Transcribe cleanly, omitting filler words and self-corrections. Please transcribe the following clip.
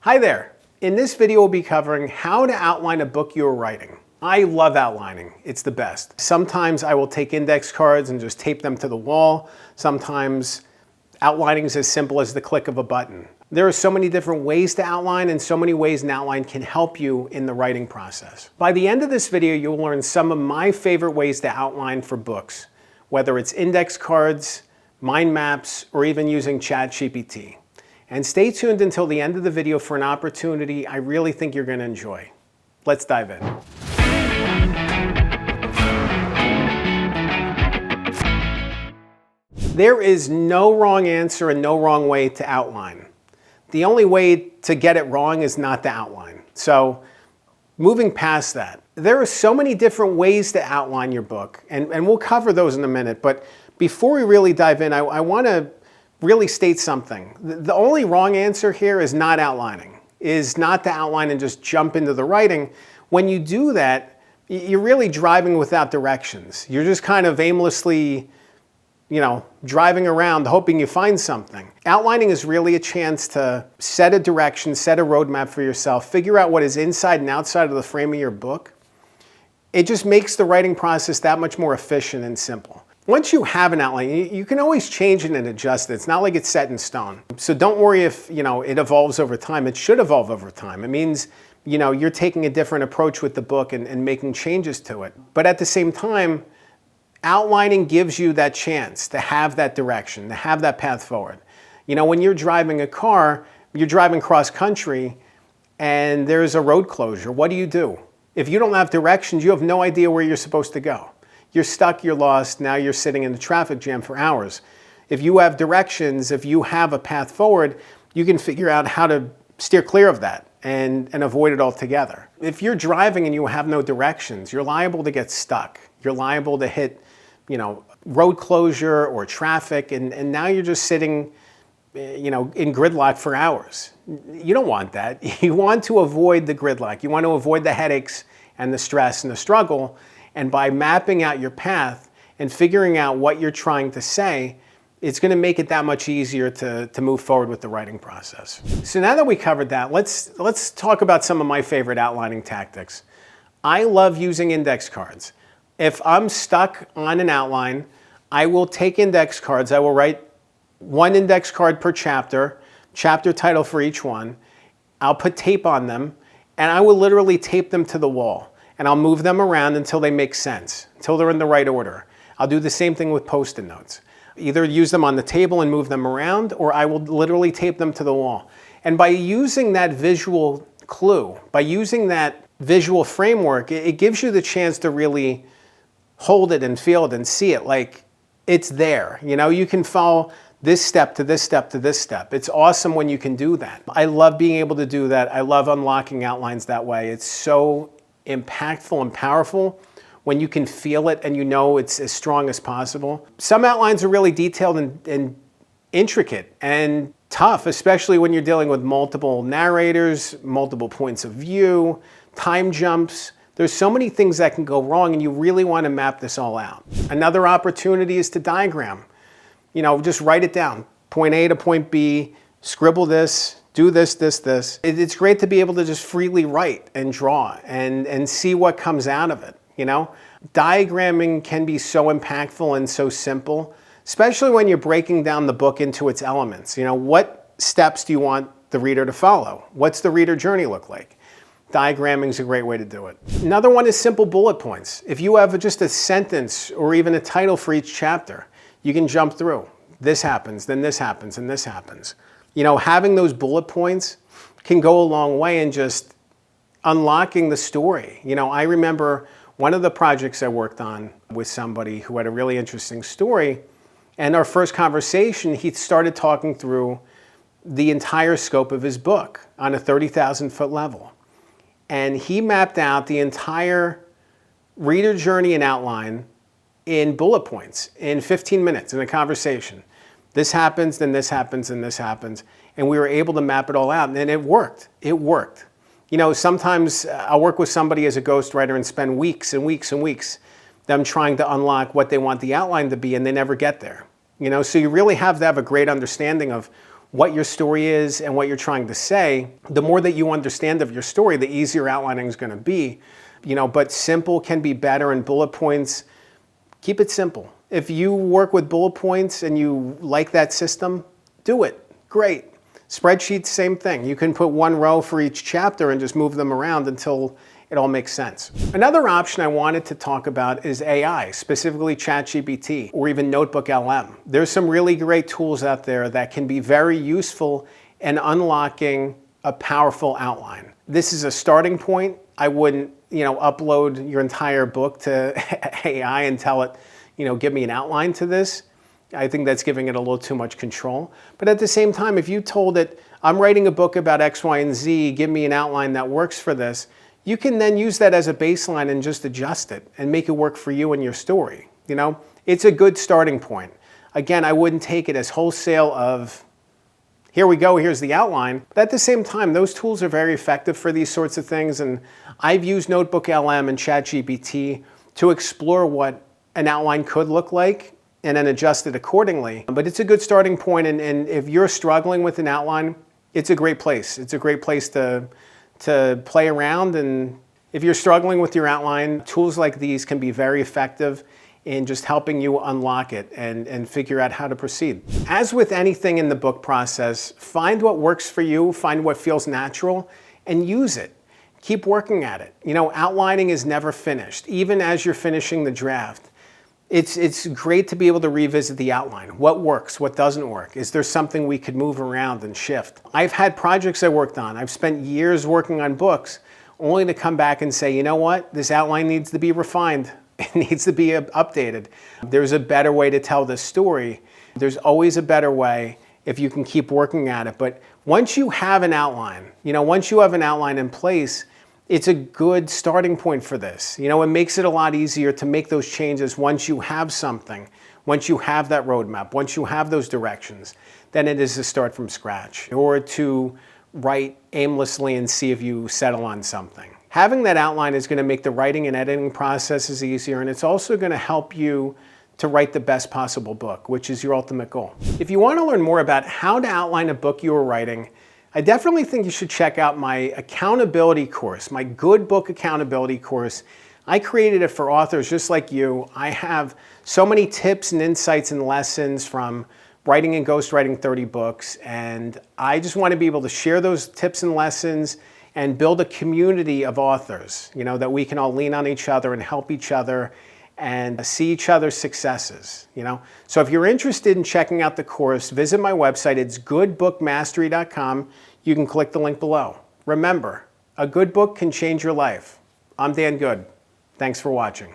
Hi there. In this video, we'll be covering how to outline a book you're writing. I love outlining. It's the best. Sometimes I will take index cards and just tape them to the wall. Sometimes outlining is as simple as the click of a button. There are so many different ways to outline, and so many ways an outline can help you in the writing process. By the end of this video, you'll learn some of my favorite ways to outline for books, whether it's index cards, mind maps, or even using ChatGPT. And stay tuned until the end of the video for an opportunity I really think you're going to enjoy. Let's dive in. There is no wrong answer and no wrong way to outline. The only way to get it wrong is not to outline. So moving past that, there are so many different ways to outline your book, and we'll cover those in a minute. But before we really dive in, I want to really state something. The only wrong answer here is not outlining, is not to outline and just jump into the writing. When you do that, you're really driving without directions. You're just kind of aimlessly, driving around hoping you find something. Outlining is really a chance to set a direction, set a roadmap for yourself, figure out what is inside and outside of the frame of your book. It just makes the writing process that much more efficient and simple. Once you have an outline, you can always change it and adjust it. It's not like it's set in stone. So don't worry if it evolves over time. It should evolve over time. It means you're taking a different approach with the book and making changes to it. But at the same time, outlining gives you that chance to have that direction, to have that path forward. When you're driving a car, you're driving cross country and there's a road closure. What do? If you don't have directions, you have no idea where you're supposed to go. You're stuck, you're lost, now you're sitting in the traffic jam for hours. If you have directions, if you have a path forward, you can figure out how to steer clear of that and avoid it altogether. If you're driving and you have no directions, you're liable to get stuck. You're liable to hit, road closure or traffic, and now you're just sitting, in gridlock for hours. You don't want that. You want to avoid the gridlock. You want to avoid the headaches and the stress and the struggle. And by mapping out your path and figuring out what you're trying to say, it's going to make it that much easier to move forward with the writing process. So now that we covered that, let's talk about some of my favorite outlining tactics. I love using index cards. If I'm stuck on an outline, I will take index cards. I will write one index card per chapter title for each one. I'll put tape on them, and I will literally tape them to the wall. And I'll move them around until they make sense, until they're in the right order. I'll do the same thing with Post-it notes. Either use them on the table and move them around, or I will literally tape them to the wall. And by using that visual clue, by using that visual framework, it gives you the chance to really hold it and feel it and see it like it's there. You can follow this step to this step to this step. It's awesome when you can do that. I love being able to do that. I love unlocking outlines that way. It's so impactful and powerful when you can feel it and it's as strong as possible. Some outlines are really detailed and intricate and tough, especially when you're dealing with multiple narrators, multiple points of view, time jumps. There's so many things that can go wrong, and you really want to map this all out. Another opportunity is to diagram. Just write it down. Point A to point B, scribble this, do this, this, this. It's great to be able to just freely write and draw and see what comes out of it, Diagramming can be so impactful and so simple, especially when you're breaking down the book into its elements. What steps do you want the reader to follow? What's the reader journey look like? Diagramming is a great way to do it. Another one is simple bullet points. If you have just a sentence or even a title for each chapter, you can jump through. This happens, then this happens, and this happens. Having those bullet points can go a long way in just unlocking the story. I remember one of the projects I worked on with somebody who had a really interesting story, and our first conversation, he started talking through the entire scope of his book on a 30,000-foot level. And he mapped out the entire reader journey and outline in bullet points in 15 minutes in a conversation. This happens, then this happens, and this happens. And we were able to map it all out, and it worked. It worked. Sometimes I'll work with somebody as a ghostwriter and spend weeks and weeks and weeks them trying to unlock what they want the outline to be, and they never get there. So you really have to have a great understanding of what your story is and what you're trying to say, the more that you understand of your story, the easier outlining is going to be. But simple can be better, and bullet points, keep it simple. If you work with bullet points and you like that system, do it. Great. Spreadsheets, same thing. You can put one row for each chapter and just move them around until it all makes sense. Another option I wanted to talk about is AI, specifically ChatGPT or even Notebook LM. There's some really great tools out there that can be very useful in unlocking a powerful outline. This is a starting point. I wouldn't, upload your entire book to AI and tell it, give me an outline to this. I think that's giving it a little too much control. But at the same time, if you told it, I'm writing a book about X, Y, and Z, give me an outline that works for this, you can then use that as a baseline and just adjust it and make it work for you and your story. It's a good starting point. Again, I wouldn't take it as wholesale of, here we go, here's the outline. But at the same time, those tools are very effective for these sorts of things. And I've used Notebook LM and ChatGPT to explore what an outline could look like and then adjust it accordingly. But it's a good starting point, and if you're struggling with an outline, it's a great place. It's a great place to play around, and if you're struggling with your outline, tools like these can be very effective in just helping you unlock it and figure out how to proceed. As with anything in the book process, find what works for you, find what feels natural, and use it. Keep working at it. Outlining is never finished, even as you're finishing the draft. It's great to be able to revisit the outline. What works? What doesn't work? Is there something we could move around and shift? I've had projects I worked on. I've spent years working on books only to come back and say, you know what? This outline needs to be refined. It needs to be updated. There's a better way to tell this story. There's always a better way if you can keep working at it. But once you have an outline, once you have an outline in place, it's a good starting point for this. It makes it a lot easier to make those changes once you have something, once you have that roadmap, once you have those directions, than it is to start from scratch or to write aimlessly and see if you settle on something. Having that outline is going to make the writing and editing processes easier, and it's also going to help you to write the best possible book, which is your ultimate goal. If you want to learn more about how to outline a book you are writing, I definitely think you should check out my accountability course, my Good Book Accountability course. I created it for authors just like you. I have so many tips and insights and lessons from writing and ghostwriting 30 books, and I just want to be able to share those tips and lessons and build a community of authors, that we can all lean on each other and help each other and see each other's successes, So if you're interested in checking out the course, visit my website. It's goodbookmastery.com. You can click the link below. Remember, a good book can change your life. I'm Dan Good. Thanks for watching.